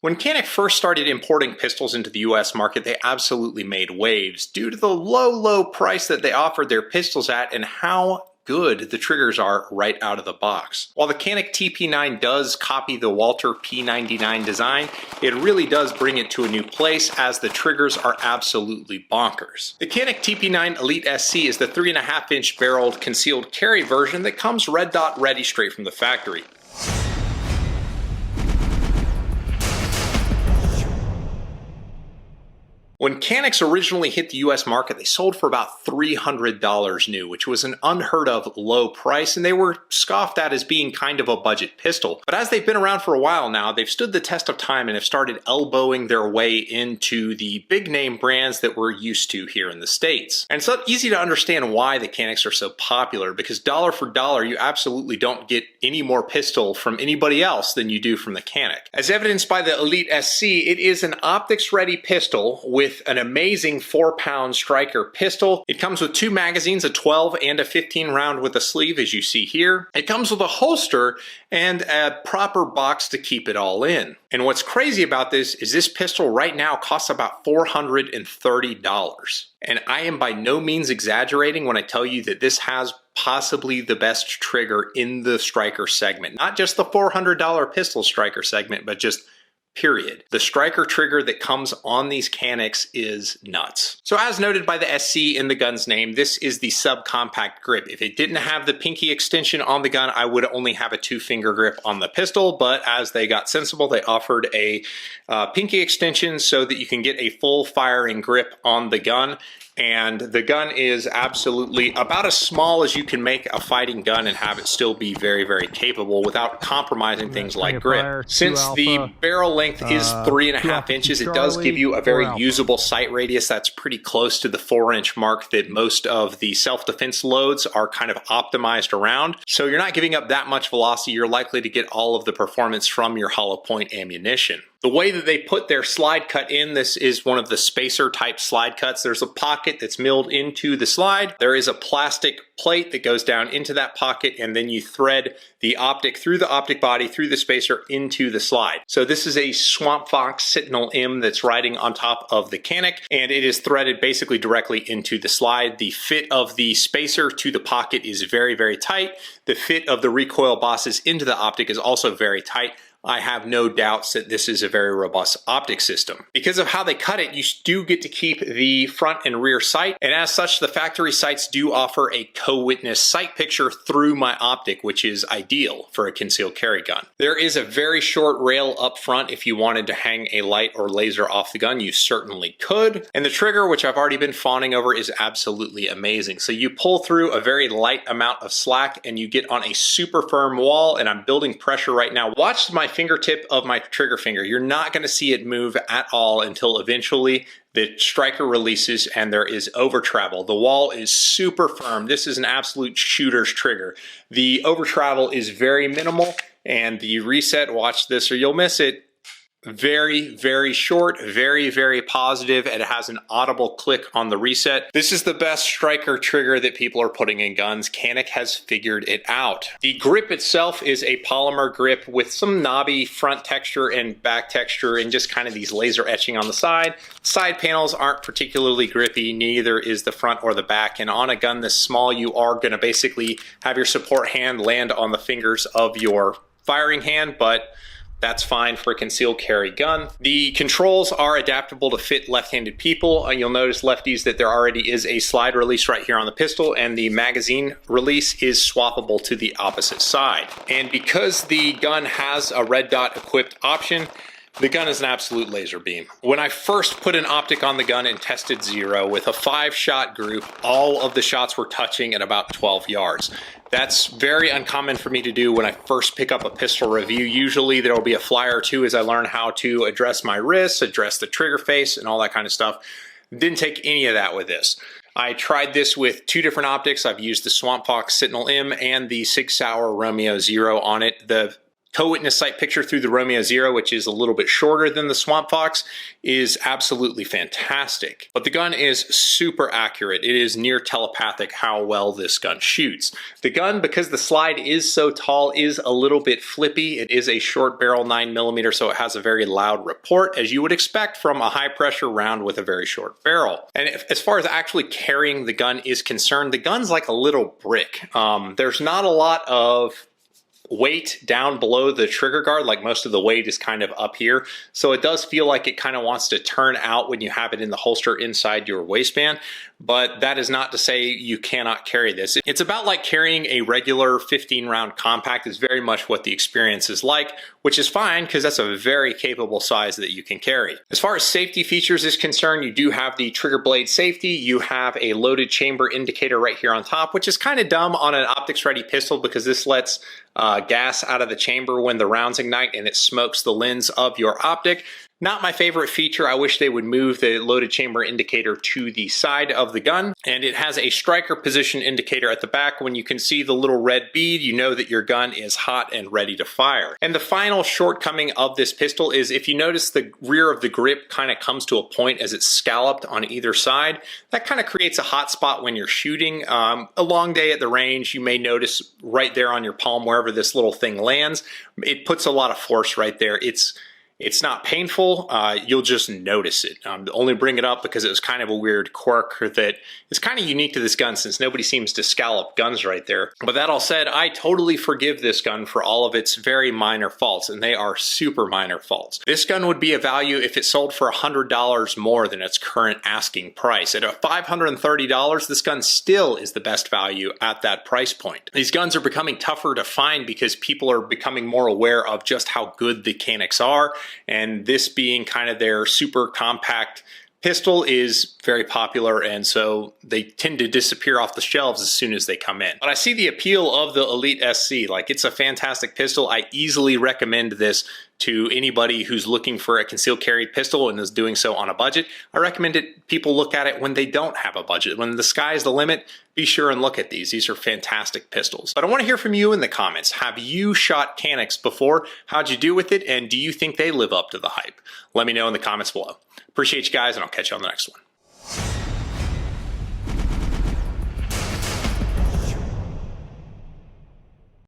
When Canik first started importing pistols into the US market, they absolutely made waves due to the low price that they offered their pistols at and how good the triggers are right out of the box. While the Canik TP9 does copy the Walther P99 design, it really does bring it to a new place as the triggers are absolutely bonkers. The Canik TP9 Elite SC is the 3.5-inch barreled concealed carry version that comes red dot ready straight from the factory. When Caniks originally hit the US market, they sold for about $300 new, which was an unheard of low price, and they were scoffed at as being kind of a budget pistol. But as they've been around for a while now, they've stood the test of time and have started elbowing their way into the big name brands that we're used to here in the States. And it's not easy to understand why the Caniks are so popular, because dollar for dollar, you absolutely don't get any more pistol from anybody else than you do from the Canik. As evidenced by the Elite SC, it is an optics-ready pistol with an amazing 4-pound striker pistol. It comes with 2 magazines, a 12 and a 15 round with a sleeve, as you see here. It comes with a holster and a proper box to keep it all in. And what's crazy about this is this pistol right now costs about $430. And I am by no means exaggerating when I tell you that this has possibly the best trigger in the striker segment. Not just the $400 pistol striker segment, but just period. The striker trigger that comes on these Caniks is nuts. So as noted by the SC in the gun's name, this is the subcompact grip. If it didn't have the pinky extension on the gun, I would only have a 2-finger grip on the pistol, but as they got sensible, they offered a pinky extension so that you can get a full firing grip on the gun. And the gun is absolutely about as small as you can make a fighting gun and have it still be very capable without compromising things like grip. Since the barrel length is 3.5 inches, it does give you a very usable sight radius that's pretty close to the 4-inch mark that most of the self-defense loads are kind of optimized around. So you're not giving up that much velocity. You're likely to get all of the performance from your hollow point ammunition. The way that they put their slide cut in, this is one of the spacer type slide cuts. There's a pocket that's milled into the slide. There is a plastic plate that goes down into that pocket, and then you thread the optic through the optic body, through the spacer into the slide. So this is a Swamp Fox Sentinel M that's riding on top of the Canik, and it is threaded basically directly into the slide. The fit of the spacer to the pocket is very tight. The fit of the recoil bosses into the optic is also very tight. I have no doubts that this is a very robust optic system. Because of how they cut it, you do get to keep the front and rear sight, and as such, the factory sights do offer a co-witness sight picture through my optic, which is ideal for a concealed carry gun. There is a very short rail up front. If you wanted to hang a light or laser off the gun, you certainly could. And the trigger, which I've already been fawning over, is absolutely amazing. So you pull through a very light amount of slack and you get on a super firm wall, and I'm building pressure right now. Watch my fingertip of my trigger finger. You're not going to see it move at all until eventually the striker releases and there is over travel. The wall is super firm. This is an absolute shooter's trigger. The over travel is very minimal, and the reset, watch this or you'll miss it, very short, very positive, and it has an audible click on the reset. This is the best striker trigger that people are putting in guns. Canik has figured it out. The grip itself is a polymer grip with some knobby front texture and back texture and just kind of these laser etching on the side. Side panels aren't particularly grippy, neither is the front or the back, and on a gun this small you are going to basically have your support hand land on the fingers of your firing hand, but that's fine for a concealed carry gun. The controls are adaptable to fit left-handed people. You'll notice, lefties, that there already is a slide release right here on the pistol, and the magazine release is swappable to the opposite side. And because the gun has a red dot equipped option, the gun is an absolute laser beam. When I first put an optic on the gun and tested zero with a 5-shot group, all of the shots were touching at about 12 yards. That's very uncommon for me to do when I first pick up a pistol review. Usually there will be a fly or two as I learn how to address my wrists, address the trigger face, and all that kind of stuff. Didn't take any of that with this. I tried this with 2 different optics. I've used the Swamp Fox Sentinel M and the Sig Sauer Romeo Zero on it. The tow witness sight picture through the Romeo Zero, which is a little bit shorter than the Swamp Fox, is absolutely fantastic. But the gun is super accurate. It is near telepathic how well this gun shoots. The gun, because the slide is so tall, is a little bit flippy. It is a short barrel 9mm, so it has a very loud report, as you would expect from a high pressure round with a very short barrel. And as far as actually carrying the gun is concerned, the gun's like a little brick. There's not a lot of weight down below the trigger guard, like most of the weight is kind of up here. So it does feel like it kind of wants to turn out when you have it in the holster inside your waistband. But that is not to say you cannot carry this. It's about like carrying a regular 15-round compact is very much what the experience is like, which is fine because that's a very capable size that you can carry. As far as safety features is concerned, you do have the trigger blade safety. You have a loaded chamber indicator right here on top, which is kind of dumb on an optics ready pistol because this lets gas out of the chamber when the rounds ignite and it smokes the lens of your optic. Not my favorite feature. I wish they would move the loaded chamber indicator to the side of the gun. And it has a striker position indicator at the back. When you can see the little red bead, you know that your gun is hot and ready to fire. And the final shortcoming of this pistol is if you notice the rear of the grip kind of comes to a point as it's scalloped on either side, that kind of creates a hot spot when you're shooting. A long day at the range, you may notice right there on your palm, wherever this little thing lands, it puts a lot of force right there. It's not painful, you'll just notice it. Only bring it up because it was kind of a weird quirk that is kind of unique to this gun since nobody seems to scallop guns right there. But that all said, I totally forgive this gun for all of its very minor faults, and they are super minor faults. This gun would be a value if it sold for $100 more than its current asking price. At $530, this gun still is the best value at that price point. These guns are becoming tougher to find because people are becoming more aware of just how good the Caniks are. And this being kind of their super compact pistol is very popular, and so they tend to disappear off the shelves as soon as they come in. But I see the appeal of the Elite SC. Like, it's a fantastic pistol. I easily recommend this to anybody who's looking for a concealed carry pistol and is doing so on a budget. I recommend people look at it when they don't have a budget. When the sky is the limit, be sure and look at these. These are fantastic pistols. But I want to hear from you in the comments. Have you shot Caniks before? How'd you do with it? And do you think they live up to the hype? Let me know in the comments below. Appreciate you guys, and I'll catch you on the next one.